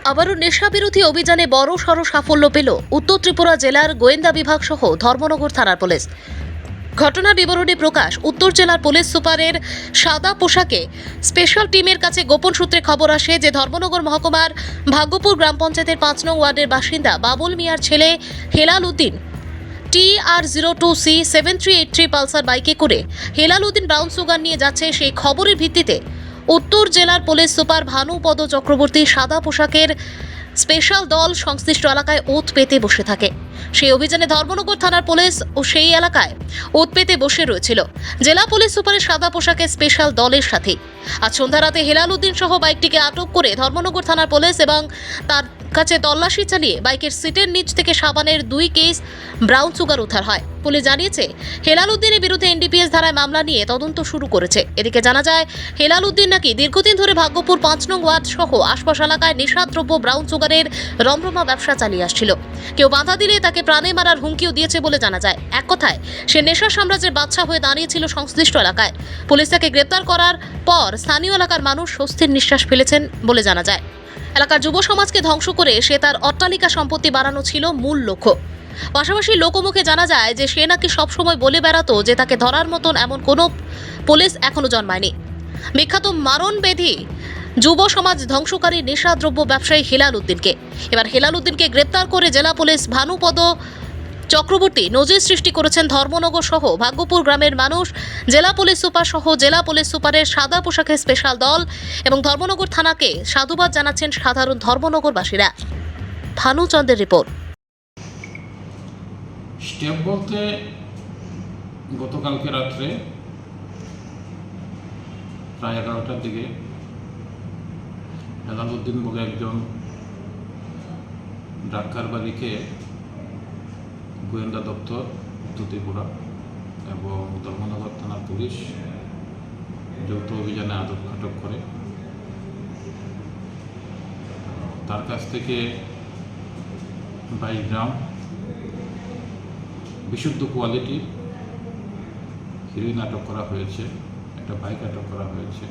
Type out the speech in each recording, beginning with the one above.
আবারও নেশা বিরোধী অভিযানে বড় সড় সাফল্য পেল উত্তর ত্রিপুরা জেলার গোয়েন্দা বিভাগ সহ ধর্মনগর থানার পুলিশ। ঘটনার বিবরণী প্রকাশ। উত্তর জেলার পুলিশ সুপারের সাদা পোশাকে স্পেশাল টিমের কাছে গোপন সূত্রে খবর আসে যে ধর্মনগর মহকুমার ভাগ্যপুর গ্রাম পঞ্চায়েতের ৫ নং ওয়ার্ডের বাসিন্দা বাবুল মিয়ার ছেলে হেলাল উদ্দিন TR02C 7383 পালসার বাইকে করে হেলাল উদ্দিন ব্রাউন সুগার নিয়ে যাচ্ছে। সেই খবরের ভিত্তিতে উত্তর জেলার পুলিশ সুপার ভানুপদ চক্রবর্তী সাদা পোশাকের স্পেশাল দল সংশ্লিষ্ট এলাকায় ওত পেতে বসে থাকে। সেই অভিযানে ধর্মনগর থানার পুলিশ ও সেই এলাকায় ওত পেতে বসে রয়েছিল জেলা পুলিশ সুপারের সাদা পোশাকের স্পেশাল দলের সাথে। আজ সন্ধ্যা রাতে হেলাল উদ্দিন সহ বাইকটিকে আটক করে ধর্মনগর থানার পুলিশ এবং তার কাছে তল্লাশি চালিয়ে বাইকের সিটের নিচ থেকে সাবানের 2 কেস ব্রাউন সুগার উদ্ধার হয়। পুলিশ জানিয়েছে হেলাল উদ্দিনের বিরুদ্ধে NDPS ধারায় মামলা নিয়ে তদন্ত শুরু করেছে। এদিকে জানা যায় হেলাল উদ্দিন নাকি দীর্ঘদিন ধরে ভাগ্যপুর 5 নং ওয়ার্ড সহ আশপাশ এলাকায় নেশাদ্রব্য ব্রাউন সুগারের রমরমা ব্যবসা চালিয়ে আসছিল। কেউ বাধা দিলে তাকে প্রাণে মারার হুমকিও দিয়েছে বলে জানা যায়। এক কথায় সে নেশা সাম্রাজ্যের বাদশা হয়ে দাঁড়িয়েছিল সংশ্লিষ্ট এলাকায়। পুলিশ তাকে গ্রেপ্তার করার পর স্থানীয় এলাকার মানুষ স্বস্তির নিঃশ্বাস ফেলেছেন বলে জানা যায়। এলাকার যুব সমাজকে ধ্বংস করে সে তার অট্টালিকা সম্পত্তি বাড়ানো ছিল মূল লক্ষ্য। পাশাপাশি লোকমুখে জানা যায় যে সে নাকি সবসময় বলে বেড়াতো যে তাকে ধরার মতন এমন কোনো পুলিশ এখনো জন্মায়নি। বিখ্যাত মারণবেধী যুব সমাজ ধ্বংসকারী নেশাদ্রব্য ব্যবসায়ী হেলাল উদ্দিনকে এবার হেলাল উদ্দিনকে গ্রেপ্তার করে জেলা পুলিশ ভানুপদ চক্রবর্তী নজির সৃষ্টি করেছেন ধর্মনগর সহ ভাগ্যপুর গ্রামের মানুষ, জেলা পুলিশ সুপার সহ জেলা পুলিশ সুপারের সাদা পোশাকের স্পেশাল দল এবং ধর্মনগর থানাকে সাধুবাদ জানাচ্ছেন সাধারণ ধর্মনগরবাসীরা। ভানুচন্দ্রের রিপোর্ট। স্টেপ বলতে গতকালকে রাত্রে প্রায় 11টার দিকে হেলাল উদ্দিন বলে একজন ড্রাগ কারবারিকে গোয়েন্দা দপ্তর উত্তর ত্রিপুরা এবং ধর্মনগর থানার পুলিশ যৌথ অভিযানে আটক করে। তার কাছ থেকে 22 গ্রাম বিশুদ্ধ কোয়ালিটি হিরোইন আটক করা হয়েছে, একটা বাইক আটক করা হয়েছে।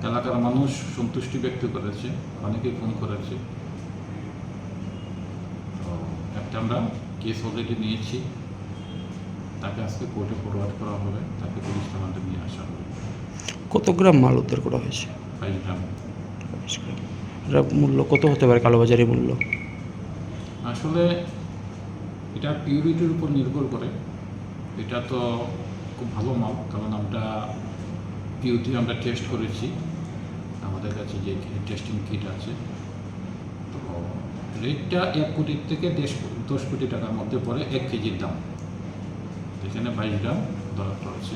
এলাকার মানুষ সন্তুষ্টি ব্যক্ত করেছে, অনেকেই ফোন করেছে। তো একটা আমরা কেস অলরেডি নিয়েছি, তাকে আজকে কোর্টে ফরওয়ার্ড করা হবে, তাকে পুলিশ থানাতে নিয়ে আসা হবে। কত গ্রাম মাল উদ্ধার করা হয়েছে? 22 গ্রাম। এটার মূল্য কত হতে পারে, কালোবাজারি মূল্য? আসলে এটা পিউরিটির উপর নির্ভর করে। এটা তো খুব ভালো মাল, কারণ আমরা পিউরিটি আমরা টেস্ট করেছি, আমাদের কাছে যে টেস্টিং কিট আছে। তো রেটটা 1 কোটি থেকে 10 কোটি টাকার মধ্যে পড়ে 1 কেজির দাম, যেখানে 22 গ্রাম ধরা পড়েছে।